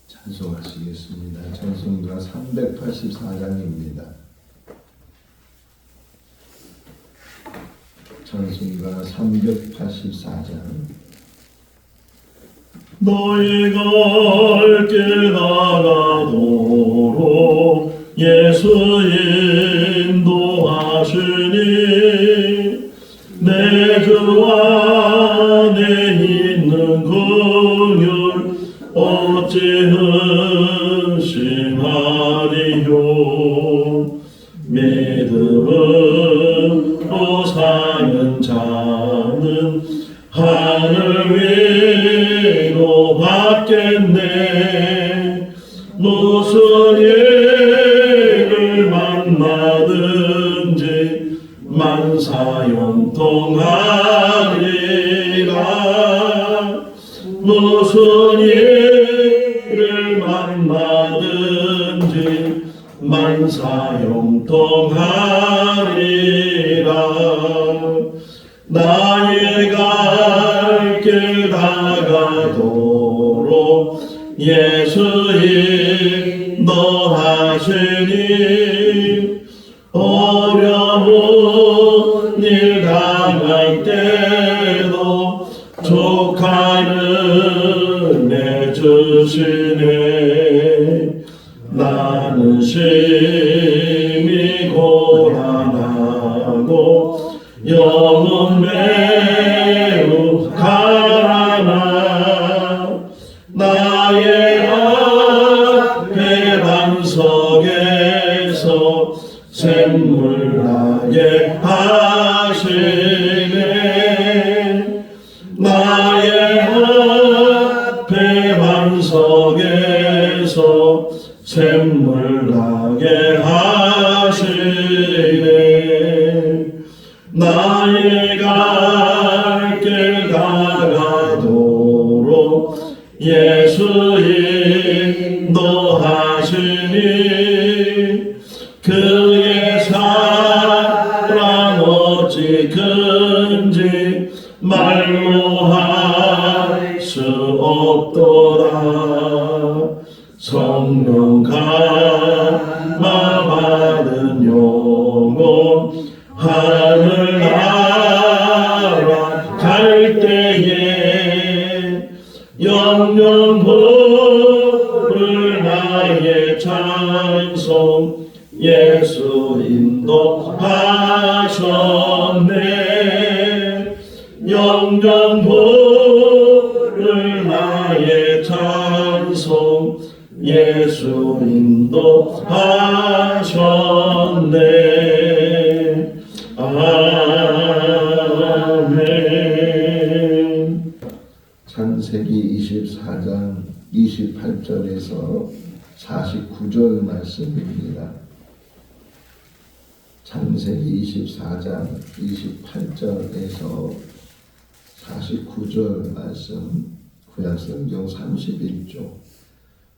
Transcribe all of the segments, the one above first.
찬송하시겠습니다. 찬송가 384장입니다. 찬송가 384장. 너의 갈 길 나가도록 예수 인도하시니 내 주 안에 있는 긍휼 어찌 의심하리요. 믿음으로 사는 자는 하늘 위로 받겠네. 무슨 일을 만나든지 만사형통하리라. 무슨 일을 만나든지 만사형통하리라. 나의 갈 길 다가도록 예수 인도하시니 어려운 일 당할 때도 족하는 내 주시네. 나는 심히 고난하고 영은 매우 가라나. 나의 앞에 반석에서 샘물 나게 하시네. 나의 앞에 반석에서 샘물 나게 하시네. 나의 갈 길 다가도록 예수 인도하시니 그의 사랑 어찌 큰지 말로 할 수 없도다. 성령 감화받은 영혼 하늘나라 갈 때에 영영 부를 나의 찬송 예수 인도하셨네. 영영 부를 나의 찬송 예수 인도하셨네. 아멘. 창세기 24장 28절에서 49절 말씀입니다. 창세기 24장 28절에서 49절 말씀, 구약성경 31조.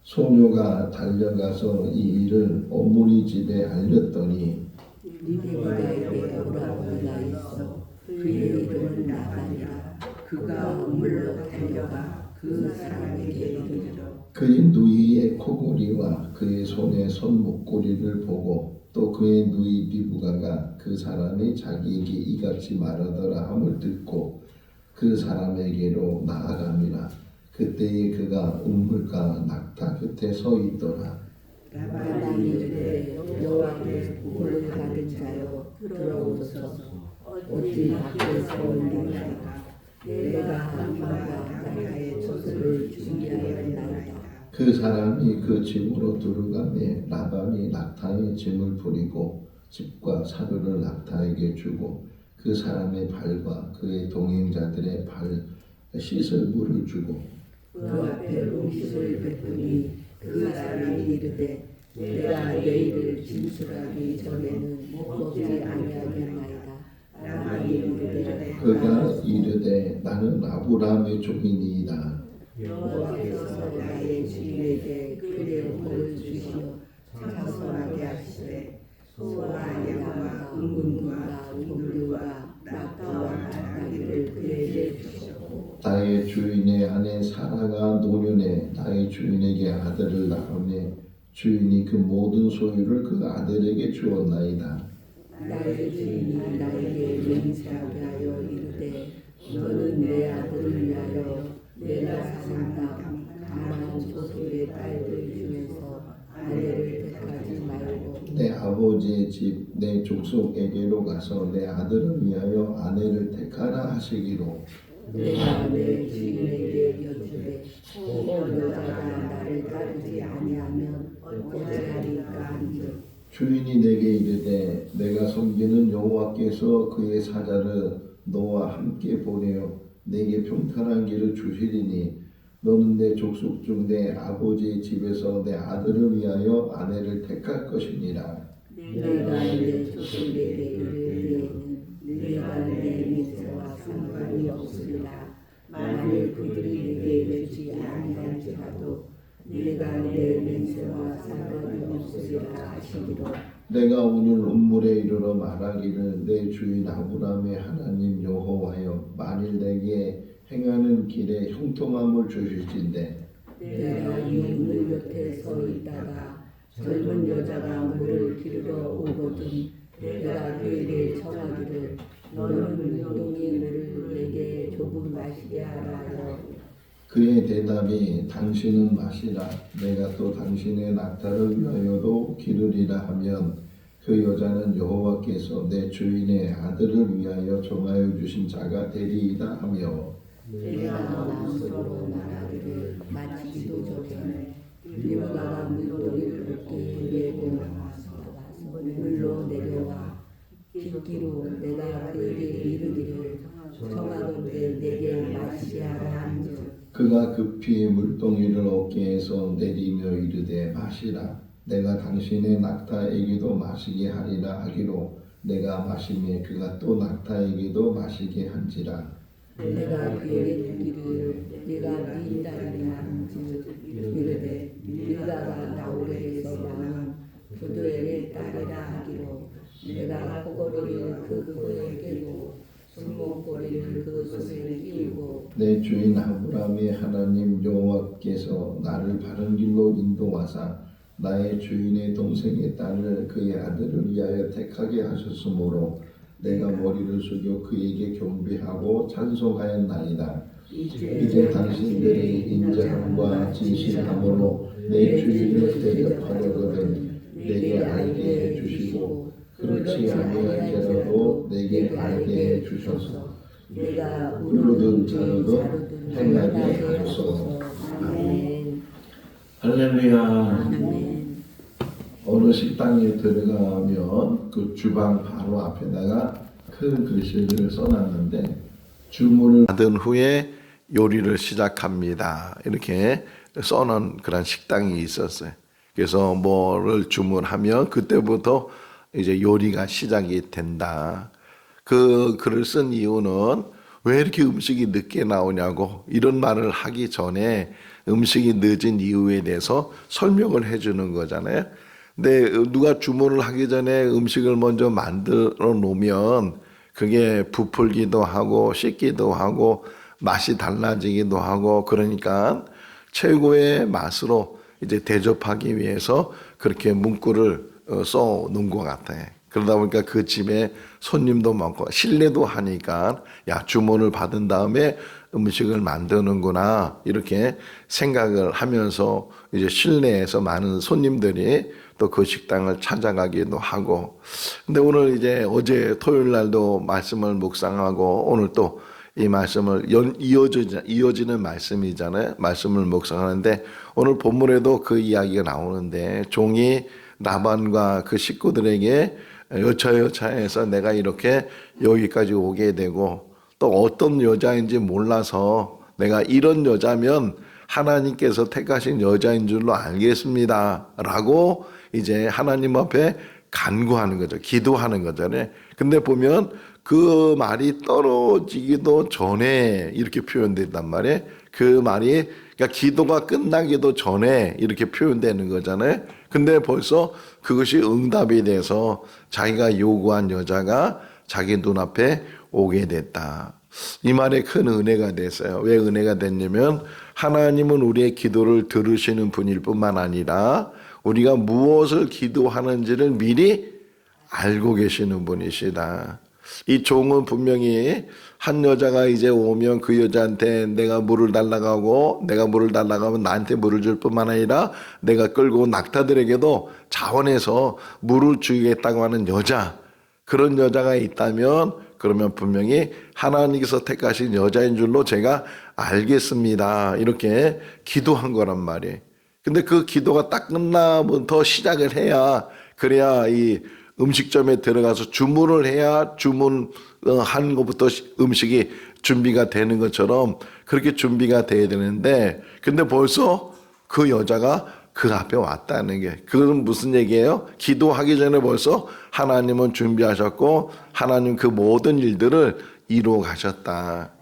소녀가 달려가서 이 일을 어머니 집에 알렸더니 니네가에게 오라고 나 있어. 그의 이름은 나단이라. 그가 우물로 달려가 그 사람에게 이르러 그의 누이의 코골이와 그의 손의 손목고리를 보고 또 그의 누이 리브가가 그 사람이 자기에게 이같이 말하더라 함을 듣고 그 사람에게로 나아갑니다. 그때에 그가 우물가 낙타 곁에 서 있더라. 나단이 이르되 여호와께 복을 받은 자여 들어오소서. 어찌 밖에서 온다니까. 내가 한마가 나의 젖을 준비하였나이다. 그 사람이 그 집으로 들어가매 라반이 낙타의 짐을 부리고 집과 사료를 낙타에게 주고 그 사람의 발과 그의 동행자들의 발 씻을 물을 주고 그 앞에 음식을 베푸니 그 사람이 이르되 내가 내일을 진술하기 전에는 먹지 아니하겠나이다. 라반이 이르되 그가 이르되 나는 아브라함의 종이니이다. 여호와께서 나의 주인에게 그의 복을 주시어 장성하게 하시되 소와 양과 은금과 종류와 낙타와 나귀를 그에게 주셨고 나의 주인의 아내 사라가 노년에 나의 주인에게 아들을 낳으매 주인이 그 모든 소유를 그 아들에게 주었나이다. 나의 주인이 나에게 맹세하게 하여 이르되 너는 내 아들을 위하여 내가 산다 가나안 소수의 딸들 중에서 아내를 택하지 말고 내 아버지의 집 내 족속에게로 가서 내 아들을 위하여 아내를 택하라 하시기로 내가 내 주인에게 여쭈되 혹 여자가 나를 따르지 아니하면 어찌하리까 한즉 주인이 내게 이르되 내가 섬기는 여호와께서 그의 사자를 너와 함께 보내어 내게 평탄한 길을 주시리니 너는 내 족속 중 내 아버지의 집에서 내 아들을 위하여 아내를 택할 것이니라. 내가 내 족속에게 이르기에는 내가 내 민세와 상관이 없으리라. 만일 그들이 내게 여쭈지 아니할지라도 내가 내 민세와 상관이 없으리라 하시기로 내가 오늘 운물에 이르러 말하기를 내 주인 아브라함의 하나님 여호와여 만일 내게 행하는 길에 형통함을 주실진대 내가 이 물 곁에 서 있다가 젊은 여자가 물을 기르러 오거든 내가 그에게 청하기를 너는 용동이 물을 내게 조금 마시게 하라 하여 그의 대답이 당신은 마시라 내가 또 당신의 낙타를 위하여도 기르리라 하면 그 여자는 여호와께서 내 주인의 아들을 위하여 정하여 주신 자가 되리이다 하며 내가 마음속으로 말하기를 마치기도 전에 리브가가 물동이를 어깨에 메고 나와서 물로 내려와 깃기로 내가 그에게 이르기를 청하건대 내게 마시게 하라 한즉 그가 급히 물동이를 어깨에서 내리며 이르되 마시라 내가 당신의 낙타에게도 마시게 하리라 하기로 내가 마시매 그가 또 낙타에게도 마시게 한지라 내가 그에게 이르기를 네가 네 딸이라 한즉 이르되 리브가가 나오레에서 나는 부두엘의 딸이라 하기로 내가 코고리를 그 코에 끼고 손목고리를 그 손에 끼우고 내 주인 아브라함의 하나님 여호와께서 나를 바른 길로 인도하사 나의 주인의 동생의 딸을 그의 아들을 위하여 택하게 하셨으므로 내가 머리를 숙여 그에게 경배하고 찬송하였나이다. 이제 당신들이 인자함과 진실함으로 내 주인을 대접하려거든 내게 알게 해주시고 그렇지 아니할지라도 내게 알게 해주셔서 내가 우르든 자르도 행하게 하소서. 아멘. 할렐루야. 아멘. 어느 식당에 들어가면 그 주방 바로 앞에다가 큰 글씨를 써놨는데 주문을 받은 후에 요리를 시작합니다. 이렇게 써놓은 그런 식당이 있었어요. 그래서 뭐를 주문하면 그때부터 이제 요리가 시작이 된다. 그 글을 쓴 이유는 왜 이렇게 음식이 늦게 나오냐고 이런 말을 하기 전에 음식이 늦은 이유에 대해서 설명을 해주는 거잖아요. 근데 누가 주문을 하기 전에 음식을 먼저 만들어 놓으면 그게 부풀기도 하고 씻기도 하고 맛이 달라지기도 하고 그러니까 최고의 맛으로 이제 대접하기 위해서 그렇게 문구를 써 놓은 것 같아요. 그러다 보니까 그 집에 손님도 많고 신뢰도 하니까 야 주문을 받은 다음에 음식을 만드는구나 이렇게 생각을 하면서 이제 실내에서 많은 손님들이 또 그 식당을 찾아가기도 하고 근데 오늘 이제 어제 토요일 날도 말씀을 묵상하고 오늘 또 이 말씀을 이어지는 말씀이잖아요. 말씀을 묵상하는데 오늘 본문에도 그 이야기가 나오는데 종이 나반과 그 식구들에게 여차여차해서 내가 이렇게 여기까지 오게 되고 또 어떤 여자인지 몰라서 내가 이런 여자면 하나님께서 택하신 여자인 줄로 알겠습니다 라고 이제 하나님 앞에 간구하는 거죠. 기도하는 거잖아요. 근데 보면 그 말이 떨어지기도 전에 이렇게 표현된단 말이에요. 그 말이 그러니까 기도가 끝나기도 전에 이렇게 표현되는 거잖아요. 근데 벌써 그것이 응답이 돼서 자기가 요구한 여자가 자기 눈앞에 오게 됐다. 이 말에 큰 은혜가 됐어요. 왜 은혜가 됐냐면 하나님은 우리의 기도를 들으시는 분일 뿐만 아니라 우리가 무엇을 기도하는지를 미리 알고 계시는 분이시다. 이 종은 분명히 한 여자가 이제 오면 그 여자한테 내가 물을 달라고 하고 내가 물을 달라고 하면 나한테 물을 줄 뿐만 아니라 내가 끌고 온 낙타들에게도 자원해서 물을 주겠다고 하는 여자, 그런 여자가 있다면 그러면 분명히 하나님께서 택하신 여자인 줄로 제가 알겠습니다. 이렇게 기도한 거란 말이에요. 근데 그 기도가 딱 끝나부터 시작을 해야, 그래야 이 음식점에 들어가서 주문을 해야 주문한 것부터 음식이 준비가 되는 것처럼 그렇게 준비가 돼야 되는데, 근데 벌써 그 여자가 그 앞에 왔다는 게, 그건 무슨 얘기예요? 기도하기 전에 벌써 하나님은 준비하셨고 하나님 그 모든 일들을 이루어 가셨다.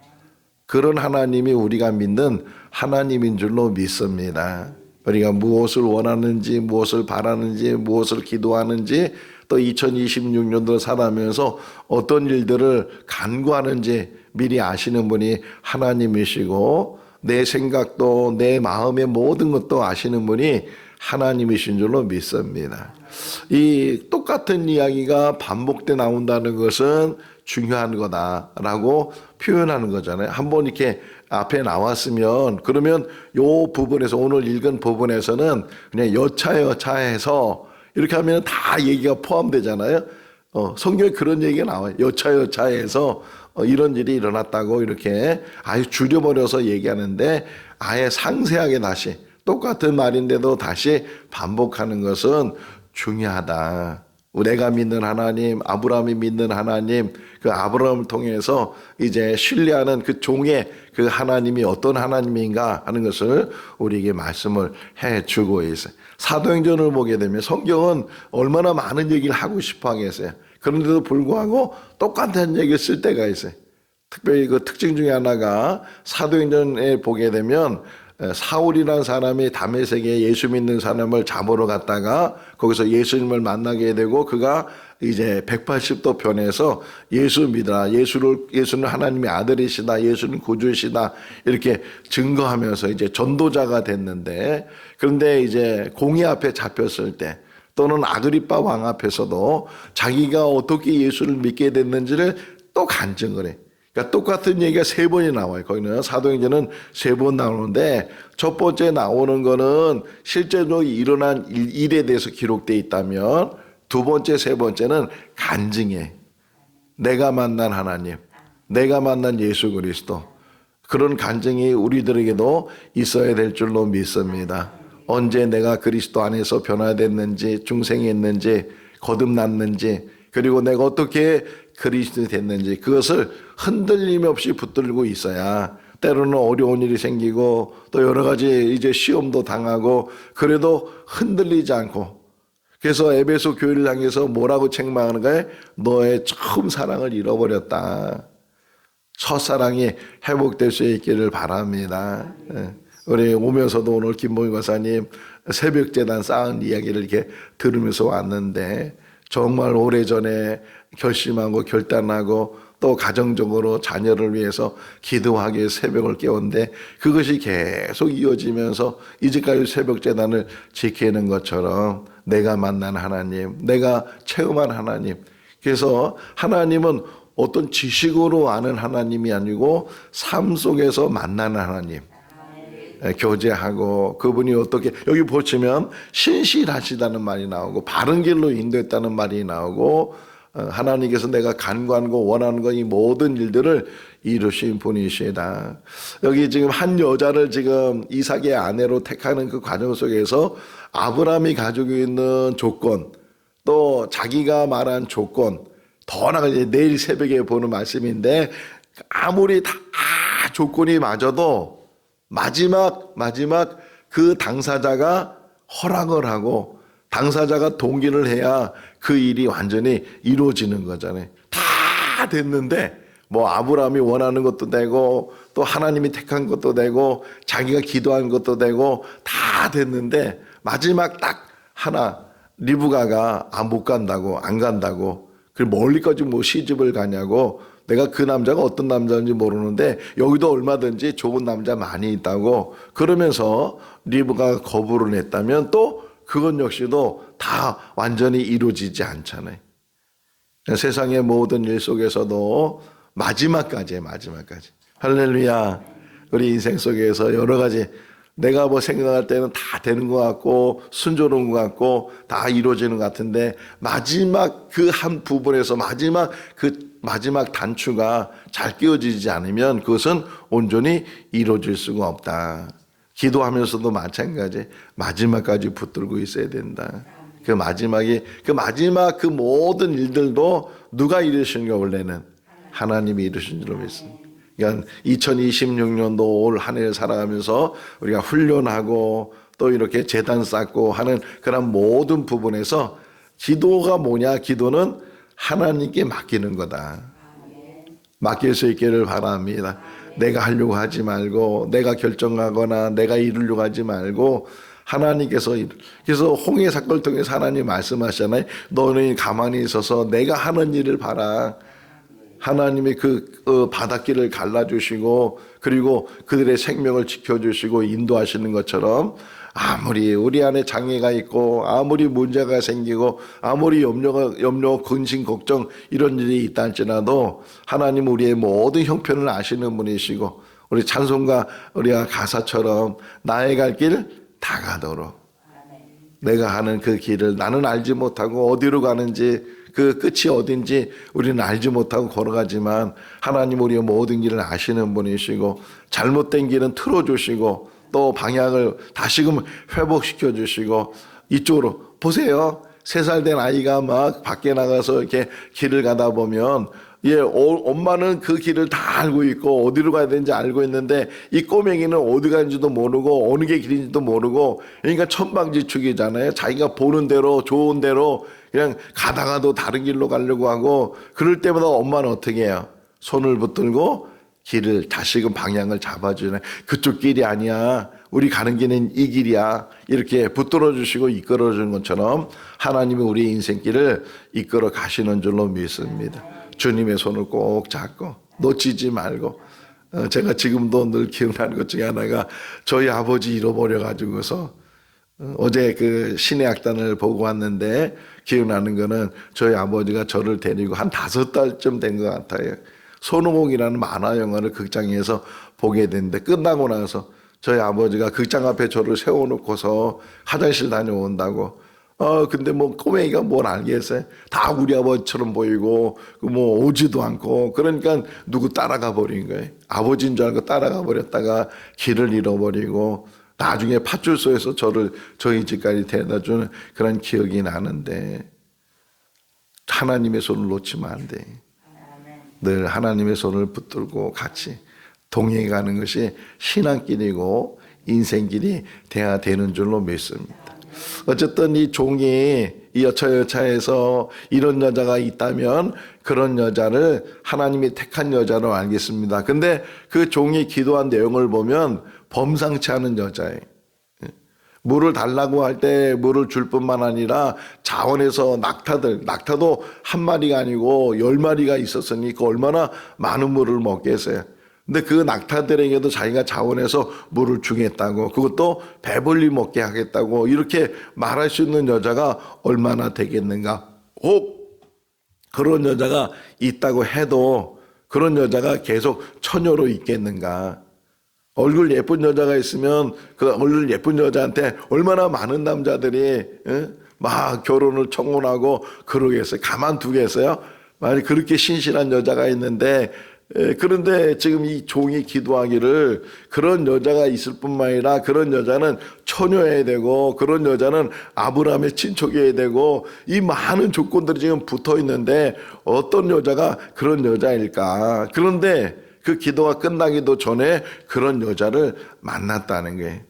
그런 하나님이 우리가 믿는 하나님인 줄로 믿습니다. 우리가 무엇을 원하는지, 무엇을 바라는지, 무엇을 기도하는지, 또 2026년도를 살아가면서 어떤 일들을 간구하는지 미리 아시는 분이 하나님이시고, 내 생각도 내 마음의 모든 것도 아시는 분이 하나님이신 줄로 믿습니다. 이 똑같은 이야기가 반복돼 나온다는 것은 중요한 거다라고 표현하는 거잖아요. 한번 이렇게 앞에 나왔으면, 그러면 요 부분에서, 오늘 읽은 부분에서는 그냥 여차여차해서 이렇게 하면 다 얘기가 포함되잖아요. 성경에 그런 얘기가 나와요. 여차여차해서 이런 일이 일어났다고 이렇게 아예 줄여버려서 얘기하는데, 아예 상세하게 다시 똑같은 말인데도 다시 반복하는 것은 중요하다. 내가 믿는 하나님, 아브라함이 믿는 하나님, 그 아브라함을 통해서 이제 신뢰하는 그 종의 그 하나님이 어떤 하나님인가 하는 것을 우리에게 말씀을 해주고 있어요. 사도행전을 보게 되면 성경은 얼마나 많은 얘기를 하고 싶어 하겠어요. 그런데도 불구하고 똑같은 얘기를 쓸 때가 있어요. 특별히 그 특징 중에 하나가 사도행전에 보게 되면 사울이라는 사람이 다메섹에 예수 믿는 사람을 잡으러 갔다가 거기서 예수님을 만나게 되고, 그가 이제 180도 변해서 예수 믿으라, 예수는 하나님의 아들이시다, 예수는 구주시다 이렇게 증거하면서 이제 전도자가 됐는데, 그런데 이제 공의 앞에 잡혔을 때, 또는 아그리빠 왕 앞에서도 자기가 어떻게 예수를 믿게 됐는지를 또 간증을 해. 그러니까 똑같은 얘기가 3번이 나와요. 거기는 사도행전은 3번 나오는데, 첫 번째 나오는 거는 실제로 일어난 일에 대해서 기록되어 있다면, 두 번째, 세 번째는 간증해. 내가 만난 하나님, 내가 만난 예수 그리스도, 그런 간증이 우리들에게도 있어야 될 줄로 믿습니다. 언제 내가 그리스도 안에서 변화됐는지, 중생했는지, 거듭났는지, 그리고 내가 어떻게 그리스도 됐는지, 그것을 흔들림 없이 붙들고 있어야, 때로는 어려운 일이 생기고 또 여러 가지 이제 시험도 당하고 그래도 흔들리지 않고, 그래서 에베소 교회를 향해서 뭐라고 책망하는가요? 너의 처음 사랑을 잃어버렸다. 첫사랑이 회복될 수 있기를 바랍니다. 우리 오면서도 오늘 김봉희 권사님 새벽재단 쌓은 이야기를 이렇게 들으면서 왔는데, 정말 오래전에 결심하고 결단하고 또 가정적으로 자녀를 위해서 기도하기 위해 새벽을 깨웠는데, 그것이 계속 이어지면서 이제까지 새벽재단을 지키는 것처럼 내가 만난 하나님, 내가 체험한 하나님, 그래서 하나님은 어떤 지식으로 아는 하나님이 아니고 삶 속에서 만나는 하나님, 교제하고 그분이 어떻게, 여기 보시면 신실하시다는 말이 나오고 바른 길로 인도했다는 말이 나오고, 하나님께서 내가 간구하는 거 원하는 거 이 모든 일들을 이루신 분이시다. 여기 지금 한 여자를 지금 이삭의 아내로 택하는 그 과정 속에서 아브라함이 가지고 있는 조건, 또 자기가 말한 조건, 더 나아가 이제 내일 새벽에 보는 말씀인데, 아무리 다 조건이 맞아도 마지막 그 당사자가 허락을 하고 당사자가 동의를 해야 그 일이 완전히 이루어지는 거잖아요. 다 됐는데 뭐 아브라함이 원하는 것도 되고 또 하나님이 택한 것도 되고 자기가 기도한 것도 되고 다 됐는데, 마지막 딱 하나, 리브가가 못 간다고, 안 간다고, 그리고 멀리까지 뭐 시집을 가냐고 내가 그 남자가 어떤 남자인지 모르는데 여기도 얼마든지 좋은 남자 많이 있다고 그러면서 리브가 거부를 했다면 또 그건 역시도 다 완전히 이루어지지 않잖아요. 세상의 모든 일 속에서도 마지막까지 할렐루야. 우리 인생 속에서 여러 가지 내가 뭐 생각할 때는 다 되는 것 같고 순조로운 것 같고 다 이루어지는 것 같은데 마지막 그 한 부분에서 마지막 단추가 잘 끼워지지 않으면 그것은 온전히 이루어질 수가 없다. 기도하면서도 마찬가지 마지막까지 붙들고 있어야 된다. 그 마지막 그 모든 일들도 누가 이루시는 게 원래는 하나님이 이루신 줄로 믿습니다. 그러니까 2026년도 올 한 해를 살아가면서 우리가 훈련하고 또 이렇게 재단 쌓고 하는 그런 모든 부분에서 기도가 뭐냐? 기도는 하나님께 맡기는 거다. 맡길 수 있기를 바랍니다. 내가 하려고 하지 말고 내가 결정하거나 내가 이루려고 하지 말고 하나님께서 그래서 홍해 사건을 통해서 하나님 말씀하시잖아요. 너는 가만히 있어서 내가 하는 일을 봐라. 하나님이 그 바닷길을 갈라주시고 그리고 그들의 생명을 지켜주시고 인도하시는 것처럼 아무리 우리 안에 장애가 있고 아무리 문제가 생기고 아무리 염려, 근심, 걱정 이런 일이 있다 할지라도 하나님 우리의 모든 형편을 아시는 분이시고 우리 찬송가 우리가 가사처럼 나의 갈 길 다 가도록 내가 하는 그 길을 나는 알지 못하고 어디로 가는지 그 끝이 어딘지 우리는 알지 못하고 걸어가지만 하나님 우리의 모든 길을 아시는 분이시고 잘못된 길은 틀어주시고 또 방향을 다시금 회복시켜 주시고 이쪽으로 보세요. 3살 된 아이가 막 밖에 나가서 이렇게 길을 가다 보면 엄마는 그 길을 다 알고 있고 어디로 가야 되는지 알고 있는데 이 꼬맹이는 어디 가는지도 모르고 어느 게 길인지도 모르고 그러니까 천방지축이잖아요. 자기가 보는 대로 좋은 대로 그냥 가다가도 다른 길로 가려고 하고 그럴 때마다 엄마는 어떻게 해요? 손을 붙들고 길을 다시금 방향을 잡아주네. 그쪽 길이 아니야. 우리 가는 길은 이 길이야. 이렇게 붙들어 주시고 이끌어 주는 것처럼 하나님이 우리 인생길을 이끌어 가시는 줄로 믿습니다. 주님의 손을 꼭 잡고 놓치지 말고 제가 지금도 늘 기억나는 것 중에 하나가 저희 아버지 잃어버려 가지고서 어제 그 신의악단을 보고 왔는데 기억나는 거는 저희 아버지가 저를 데리고 한 5달쯤 된 것 같아요. 손오공이라는 만화 영화를 극장에서 보게 됐는데 끝나고 나서 저희 아버지가 극장 앞에 저를 세워놓고서 화장실 다녀온다고. 근데 뭐 꼬맹이가 뭘 알겠어요? 다 우리 아버지처럼 보이고 뭐 오지도 않고 그러니까 누구 따라가 버린 거예요. 아버지인 줄 알고 따라가 버렸다가 길을 잃어버리고 나중에 파출소에서 저를 저희 집까지 데려다 주는 그런 기억이 나는데 하나님의 손을 놓치면 안 돼. 늘 하나님의 손을 붙들고 같이 동행하는 것이 신앙길이고 인생길이 돼야 되는 줄로 믿습니다. 어쨌든 이 종이 이 여차여차해서 이런 여자가 있다면 그런 여자를 하나님이 택한 여자로 알겠습니다. 근데 그 종이 기도한 내용을 보면 범상치 않은 여자예요. 물을 달라고 할 때 물을 줄 뿐만 아니라 자원에서 낙타도 한 마리가 아니고 10마리가 있었으니 그 얼마나 많은 물을 먹겠어요. 근데 그 낙타들에게도 자기가 자원해서 물을 주겠다고 그것도 배불리 먹게 하겠다고 이렇게 말할 수 있는 여자가 얼마나 되겠는가. 혹 그런 여자가 있다고 해도 그런 여자가 계속 처녀로 있겠는가. 얼굴 예쁜 여자가 있으면 그 얼굴 예쁜 여자한테 얼마나 많은 남자들이 막 결혼을 청혼하고 그러겠어요. 가만두겠어요. 만약 그렇게 신실한 여자가 있는데 그런데 지금 이 종이 기도하기를 그런 여자가 있을 뿐만 아니라 그런 여자는 처녀여야 되고 그런 여자는 아브라함의 친척이어야 되고 이 많은 조건들이 지금 붙어 있는데 어떤 여자가 그런 여자일까. 그런데 그 기도가 끝나기도 전에 그런 여자를 만났다는 거예요.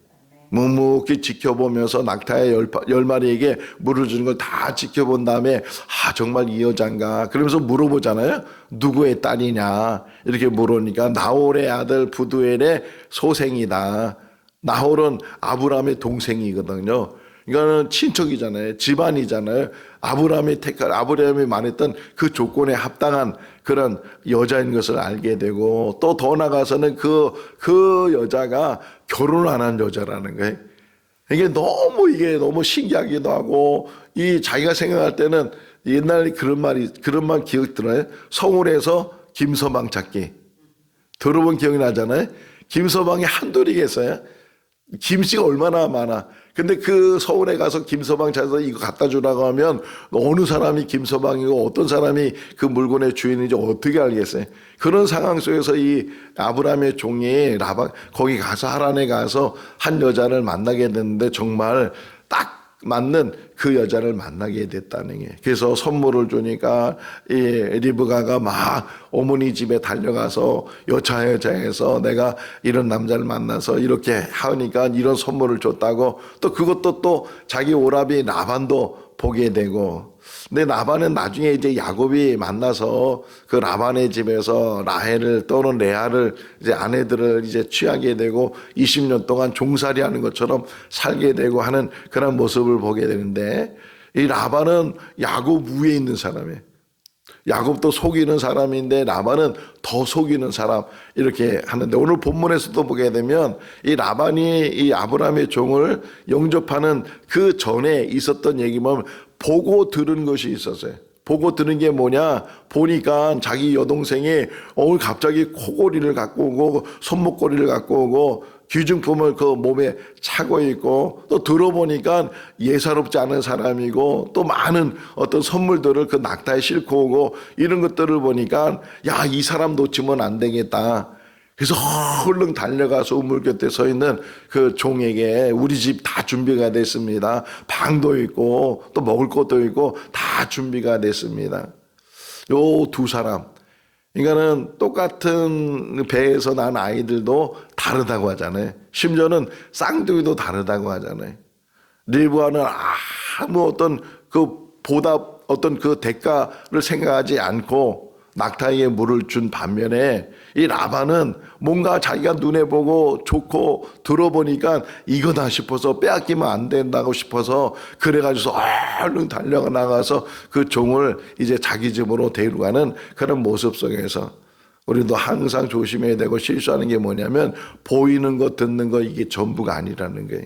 묵묵히 지켜보면서 낙타의 10마리에게 물을 주는 걸 다 지켜본 다음에 정말 이 여잔가 그러면서 물어보잖아요. 누구의 딸이냐 이렇게 물으니까 나홀의 아들 부두엘의 소생이다. 나홀은 아브라함의 동생이거든요. 이거는 친척이잖아요. 집안이잖아요. 아브라함이 말했던 그 조건에 합당한 그런 여자인 것을 알게 되고, 또 더 나가서는 그 여자가 결혼을 안 한 여자라는 거예요. 이게 너무 신기하기도 하고, 이 자기가 생각할 때는 옛날에 그런 말 기억 들어요. 서울에서 김서방 찾기. 들어본 기억이 나잖아요. 김서방이 한둘이겠어요. 김씨가 얼마나 많아. 근데 그 서울에 가서 김서방 찾아서 이거 갖다 주라고 하면 어느 사람이 김서방이고 어떤 사람이 그 물건의 주인인지 어떻게 알겠어요. 그런 상황 속에서 이 아브라함의 종이 라반 거기 가서 하란에 가서 한 여자를 만나게 됐는데 정말 딱 맞는 그 여자를 만나게 됐다는 게. 그래서 선물을 주니까 이 리브가가 막 어머니 집에 달려가서 여차여차해서 내가 이런 남자를 만나서 이렇게 하니까 이런 선물을 줬다고, 또 그것도 또 자기 오라비 라반도 보게 되고. 근데 라반은 나중에 이제 야곱이 만나서 그 라반의 집에서 라헬을 또는 레아를 이제 아내들을 이제 취하게 되고 20년 동안 종살이 하는 것처럼 살게 되고 하는 그런 모습을 보게 되는데, 이 라반은 야곱 위에 있는 사람이에요. 야곱도 속이는 사람인데 라반은 더 속이는 사람, 이렇게 하는데, 오늘 본문에서도 보게 되면 이 라반이 이 아브라함의 종을 영접하는 그 전에 있었던 얘기 보면 보고 들은 것이 있었어요. 보고 들은 게 뭐냐, 보니까 자기 여동생이 오늘 갑자기 코골이를 갖고 오고 손목걸이를 갖고 오고 귀중품을 그 몸에 차고 있고, 또 들어보니까 예사롭지 않은 사람이고 또 많은 어떤 선물들을 그 낙타에 싣고 오고, 이런 것들을 보니까 야, 이 사람 놓치면 안 되겠다. 그래서 얼른 달려가서 우물 곁에 서 있는 그 종에게 우리 집 다 준비가 됐습니다. 방도 있고 또 먹을 것도 있고 다 준비가 됐습니다. 요 두 사람, 그러니까는 똑같은 배에서 난 아이들도 다르다고 하잖아요. 심지어는 쌍둥이도 다르다고 하잖아요. 리브아는 아무 어떤 그 보답, 어떤 그 대가를 생각하지 않고 낙타에게 물을 준 반면에, 이 라반은 뭔가 자기가 눈에 보고 좋고 들어보니까 이거다 싶어서 빼앗기면 안 된다고 싶어서 그래가지고 얼른 달려가 나가서 그 종을 이제 자기 집으로 데려가는 그런 모습 속에서 우리도 항상 조심해야 되고, 실수하는 게 뭐냐면 보이는 거 듣는 거 이게 전부가 아니라는 거예요.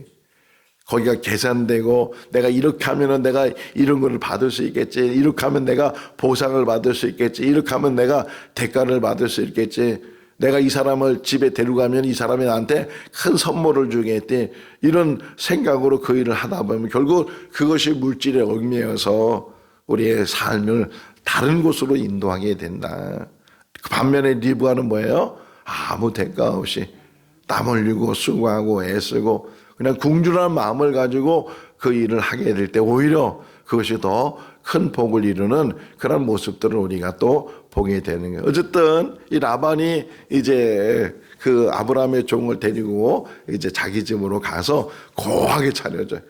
거기가 계산되고 내가 이렇게 하면은 내가 이런 거를 받을 수 있겠지, 이렇게 하면 내가 보상을 받을 수 있겠지, 이렇게 하면 내가 대가를 받을 수 있겠지, 내가 이 사람을 집에 데려가면 이 사람이 나한테 큰 선물을 주겠지, 이런 생각으로 그 일을 하다 보면 결국 그것이 물질에 얽매여서 우리의 삶을 다른 곳으로 인도하게 된다. 그 반면에 리브아는 뭐예요? 아무 대가 없이 땀 흘리고 수고하고 애쓰고 그냥 궁중한 마음을 가지고 그 일을 하게 될 때 오히려 그것이 더 큰 복을 이루는 그런 모습들을 우리가 또 보게 되는 거예요. 어쨌든 이 라반이 이제 그 아브라함의 종을 데리고 이제 자기 집으로 가서 고하게 차려줘요.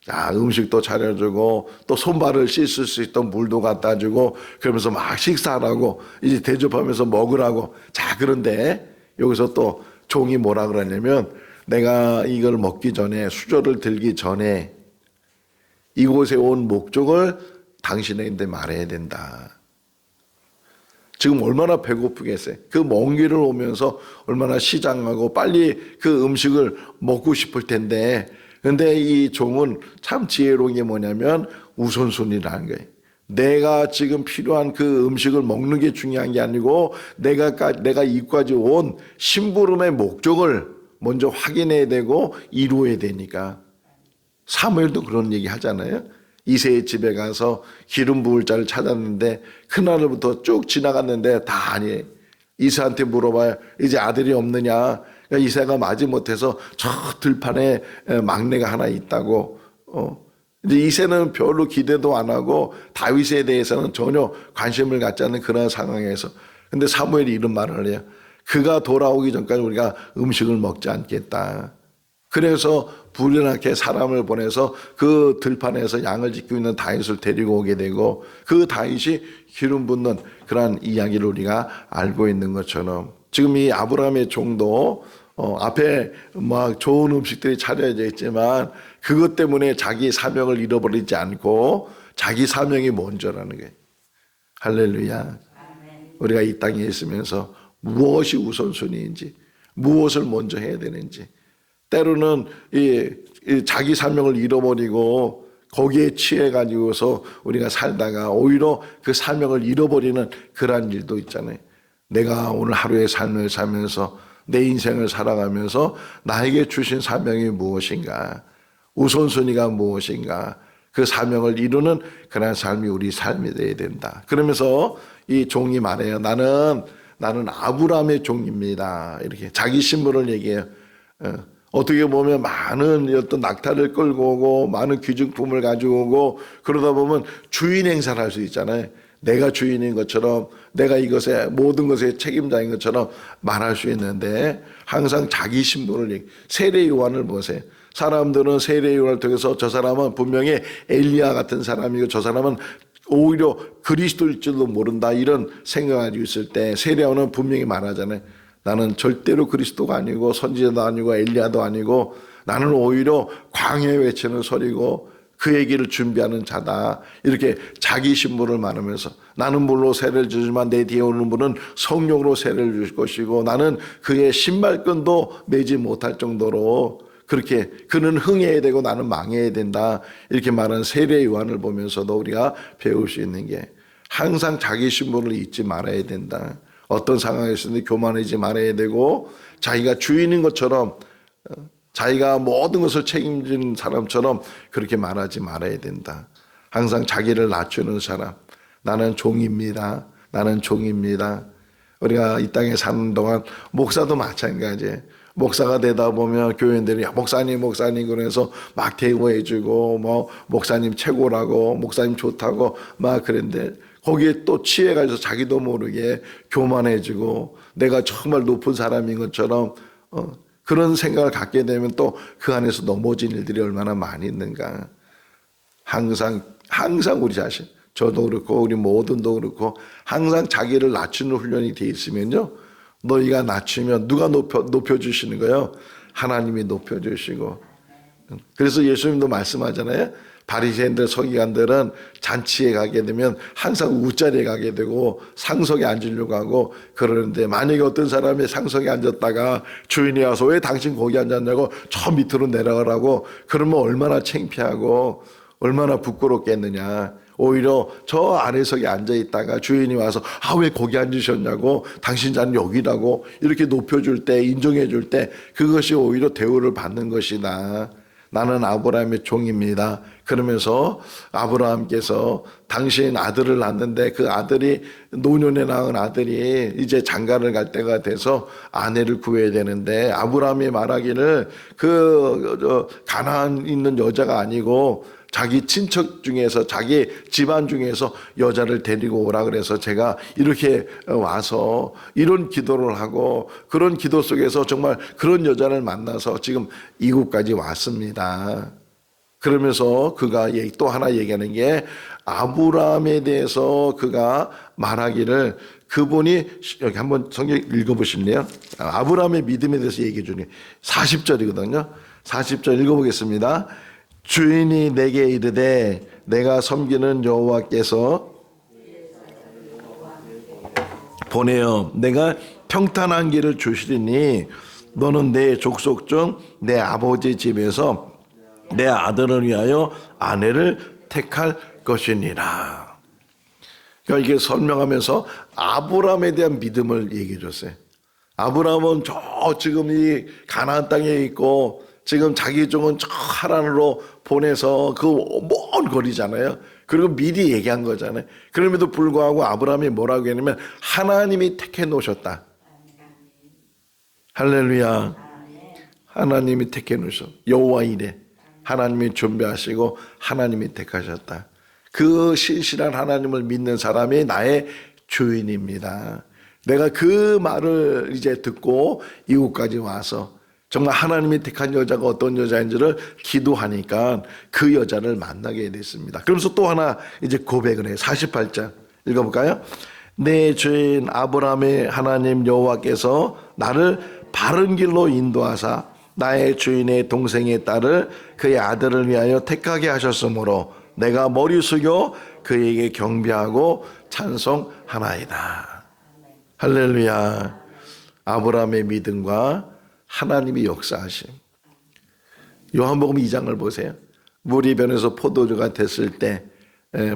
자, 음식도 차려주고 또 손발을 씻을 수 있던 물도 갖다 주고, 그러면서 막 식사하라고 이제 대접하면서 먹으라고. 자, 그런데 여기서 또 종이 뭐라 그러냐면, 내가 이걸 먹기 전에, 수저를 들기 전에 이곳에 온 목적을 당신에게 말해야 된다. 지금 얼마나 배고프겠어요. 그 먼 길을 오면서 얼마나 시장하고 빨리 그 음식을 먹고 싶을 텐데, 근데 이 종은 참 지혜로운 게 뭐냐면 우선순위라는 거예요. 내가 지금 필요한 그 음식을 먹는 게 중요한 게 아니고 내가 이까지 온 심부름의 목적을 먼저 확인해야 되고 이루어야 되니까. 사무엘도 그런 얘기 하잖아요. 이새의 집에 가서 기름 부을 자를 찾았는데 그날부터 쭉 지나갔는데 다 아니에요. 이새한테 물어봐요. 이제 아들이 없느냐. 그러니까 이새가 마지못해서 저 들판에 막내가 하나 있다고. 이제 이새는 별로 기대도 안 하고 다윗에 대해서는 전혀 관심을 갖지 않는 그런 상황에서, 근데 사무엘이 이런 말을 해요. 그가 돌아오기 전까지 우리가 음식을 먹지 않겠다. 그래서 불연하게 사람을 보내서 그 들판에서 양을 지키고 있는 다윗을 데리고 오게 되고, 그 다윗이 기름 붓는 그러한 이야기를 우리가 알고 있는 것처럼, 지금 이 아브라함의 종도 앞에 막 좋은 음식들이 차려져 있지만 그것 때문에 자기 사명을 잃어버리지 않고 자기 사명이 먼저라는 거예요. 할렐루야. 우리가 이 땅에 있으면서 무엇이 우선순위인지, 무엇을 먼저 해야 되는지, 때로는 이 자기 사명을 잃어버리고 거기에 취해가지고서 우리가 살다가 오히려 그 사명을 잃어버리는 그러한 일도 있잖아요. 내가 오늘 하루의 삶을 살면서 내 인생을 살아가면서 나에게 주신 사명이 무엇인가, 우선순위가 무엇인가, 그 사명을 이루는 그런 삶이 우리 삶이 되어야 된다. 그러면서 이 종이 말해요. 나는 아브라함의 종입니다. 이렇게 자기 신분을 얘기해요. 어떻게 보면 많은 어떤 낙타를 끌고 오고 많은 귀중품을 가지고 오고 그러다 보면 주인 행사를 할 수 있잖아요. 내가 주인인 것처럼, 내가 이것의 모든 것의 책임자인 것처럼 말할 수 있는데 항상 자기 신분을 얘기해요. 세례 요한을 보세요. 사람들은 세례 요한을 통해서 저 사람은 분명히 엘리야 같은 사람이고 저 사람은 오히려 그리스도일 줄도 모른다, 이런 생각을 가지고 있을 때 세례 요한은 분명히 말하잖아요. 나는 절대로 그리스도가 아니고 선지자도 아니고 엘리야도 아니고 나는 오히려 광야에 외치는 소리고 그 얘기를 준비하는 자다. 이렇게 자기 신분을 말하면서 나는 물로 세례를 주지만 내 뒤에 오는 분은 성령으로 세례를 주실 것이고 나는 그의 신발끈도 매지 못할 정도로 그렇게 그는 흥해야 되고 나는 망해야 된다. 이렇게 말하는 세례 요한을 보면서도 우리가 배울 수 있는 게 항상 자기 신분을 잊지 말아야 된다. 어떤 상황에서는 교만하지 말아야 되고 자기가 주인인 것처럼 자기가 모든 것을 책임진 사람처럼 그렇게 말하지 말아야 된다. 항상 자기를 낮추는 사람. 나는 종입니다. 나는 종입니다. 우리가 이 땅에 사는 동안 목사도 마찬가지예요. 목사가 되다 보면 교인들이 목사님 그래서 막 대우해주고 뭐 목사님 최고라고 목사님 좋다고 막 그랬는데 거기에 또 취해가지고 자기도 모르게 교만해지고 내가 정말 높은 사람인 것처럼 그런 생각을 갖게 되면 또 그 안에서 넘어진 일들이 얼마나 많이 있는가. 항상 우리 자신, 저도 그렇고 우리 모든도 그렇고 항상 자기를 낮추는 훈련이 돼 있으면요, 너희가 낮추면 누가 높여주시는 거예요? 하나님이 높여주시고. 그래서 예수님도 말씀하잖아요. 바리새인들 서기관들은 잔치에 가게 되면 항상 웃자리에 가게 되고 상석에 앉으려고 하고 그러는데 만약에 어떤 사람이 상석에 앉았다가 주인이 와서 왜 당신 거기 앉았냐고 저 밑으로 내려가라고 그러면 얼마나 창피하고 얼마나 부끄럽겠느냐. 오히려 저 아래석에 앉아있다가 주인이 와서 왜 거기 앉으셨냐고 당신 자는 여기라고 이렇게 높여줄 때 인정해줄 때 그것이 오히려 대우를 받는 것이다. 나는 아브라함의 종입니다. 그러면서 아브라함께서 당신 아들을 낳았는데 그 아들이 노년에 낳은 아들이 이제 장가를 갈 때가 돼서 아내를 구해야 되는데 아브라함이 말하기를 가나안 있는 여자가 아니고 자기 친척 중에서 자기 집안 중에서 여자를 데리고 오라 그래서 제가 이렇게 와서 이런 기도를 하고 그런 기도 속에서 정말 그런 여자를 만나서 지금 이곳까지 왔습니다. 그러면서 그가 또 하나 얘기하는 게 아브라함에 대해서 그가 말하기를 그분이 여기 한번 성경 읽어보실래요? 아브라함의 믿음에 대해서 얘기해 주는 게 40절이거든요. 40절 읽어보겠습니다. 주인이 내게 이르되 내가 섬기는 여호와께서 보내어 내가 평탄한 길을 주시리니 너는 내 족속 중 내 아버지 집에서 내 아들을 위하여 아내를 택할 것이니라. 그러니까 이게 설명하면서 아브라함에 대한 믿음을 얘기해 줬어요. 아브라함은 저 지금 이 가나안 땅에 있고 지금 자기 종은 저 하란으로 보내서 그 먼 거리잖아요. 그리고 미리 얘기한 거잖아요. 그럼에도 불구하고 아브라함이 뭐라고 했냐면 하나님이 택해 놓으셨다. 할렐루야. 하나님이 택해 놓으셨다. 여호와 이레. 하나님이 준비하시고 하나님이 택하셨다. 그 신실한 하나님을 믿는 사람이 나의 주인입니다. 내가 그 말을 이제 듣고 이곳까지 와서 정말 하나님이 택한 여자가 어떤 여자인지를 기도하니까 그 여자를 만나게 됐습니다. 그러면서 또 하나 이제 고백을 해요. 48장 읽어볼까요? 내 주인 아브라함의 하나님 여호와께서 나를 바른 길로 인도하사 나의 주인의 동생의 딸을 그의 아들을 위하여 택하게 하셨으므로 내가 머리 숙여 그에게 경배하고 찬송하나이다. 할렐루야. 아브라함의 믿음과 하나님의 역사하심. 요한복음 2장을 보세요. 물이 변해서 포도주가 됐을 때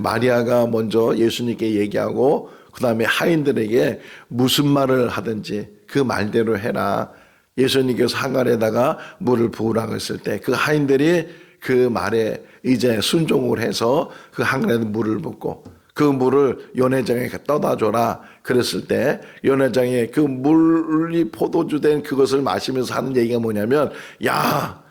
마리아가 먼저 예수님께 얘기하고 그 다음에 하인들에게 무슨 말을 하든지 그 말대로 해라. 예수님께서 항아리에다가 물을 부으라고 했을 때 그 하인들이 그 말에 이제 순종을 해서 그 항아리에 물을 붓고 그 물을 연회장에 떠다 줘라 그랬을 때 연회장에 그 물이 포도주 된 그것을 마시면서 하는 얘기가 뭐냐면, 야,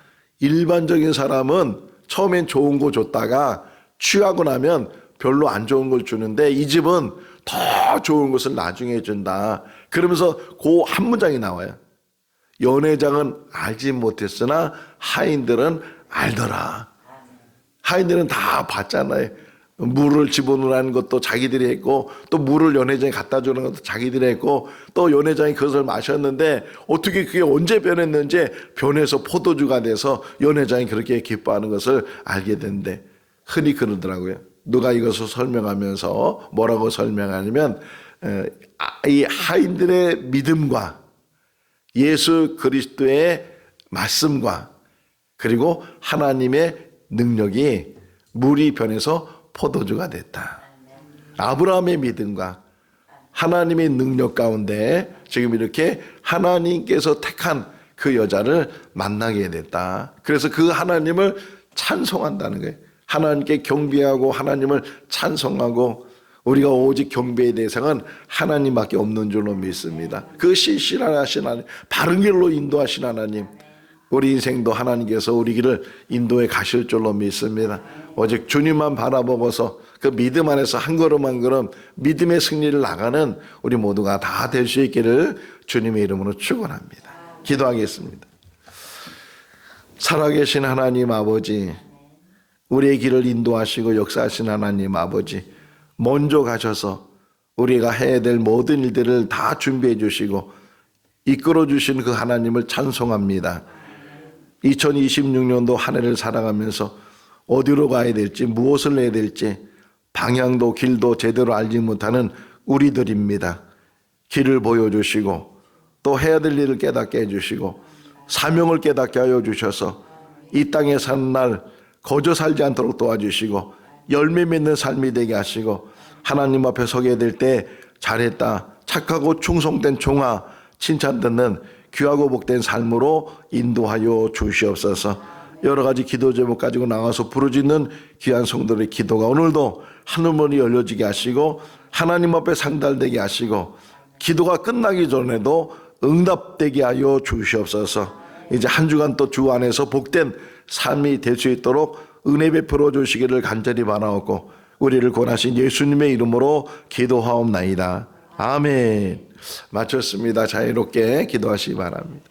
일반적인 사람은 처음엔 좋은 거 줬다가 취하고 나면 별로 안 좋은 걸 주는데 이 집은 더 좋은 것을 나중에 준다. 그러면서 그 한 문장이 나와요. 연회장은 알지 못했으나 하인들은 알더라. 하인들은 다 봤잖아요. 물을 집어넣으라는 것도 자기들이 했고 또 물을 연회장에 갖다 주는 것도 자기들이 했고 또 연회장이 그것을 마셨는데 어떻게 그게 언제 변했는지 변해서 포도주가 돼서 연회장이 그렇게 기뻐하는 것을 알게 됐는데, 흔히 그러더라고요. 누가 이것을 설명하면서 뭐라고 설명하냐면 이 하인들의 믿음과 예수 그리스도의 말씀과 그리고 하나님의 능력이 물이 변해서 포도주가 됐다. 아브라함의 믿음과 하나님의 능력 가운데 지금 이렇게 하나님께서 택한 그 여자를 만나게 됐다. 그래서 그 하나님을 찬송한다는 거예요. 하나님께 경배하고 하나님을 찬송하고, 우리가 오직 경배의 대상은 하나님밖에 없는 줄로 믿습니다. 그 신실하신 하나님, 바른 길로 인도하신 하나님, 우리 인생도 하나님께서 우리 길을 인도해 가실 줄로 믿습니다. 오직 주님만 바라보고서 그 믿음 안에서 한 걸음 한 걸음 믿음의 승리를 나가는 우리 모두가 다 될 수 있기를 주님의 이름으로 축원합니다. 기도하겠습니다. 살아계신 하나님 아버지, 우리의 길을 인도하시고 역사하신 하나님 아버지, 먼저 가셔서 우리가 해야 될 모든 일들을 다 준비해 주시고 이끌어 주신 그 하나님을 찬송합니다. 2026년도 한 해를 살아가면서 어디로 가야 될지 무엇을 해야 될지 방향도 길도 제대로 알지 못하는 우리들입니다. 길을 보여주시고 또 해야 될 일을 깨닫게 해주시고 사명을 깨닫게 하여 주셔서 이 땅에 사는 날 거저 살지 않도록 도와주시고 열매 맺는 삶이 되게 하시고 하나님 앞에 서게 될 때 잘했다, 착하고 충성된 종아 칭찬 듣는 귀하고 복된 삶으로 인도하여 주시옵소서. 여러 가지 기도 제목 가지고 나와서 부르짖는 귀한 성도들의 기도가 오늘도 하늘문이 열려지게 하시고 하나님 앞에 상달되게 하시고 기도가 끝나기 전에도 응답되게 하여 주시옵소서. 이제 한 주간 또 주 안에서 복된 삶이 될 수 있도록 은혜 베풀어 주시기를 간절히 바라옵고 우리를 권하신 예수님의 이름으로 기도하옵나이다. 아멘. 마쳤습니다. 자유롭게 기도하시기 바랍니다.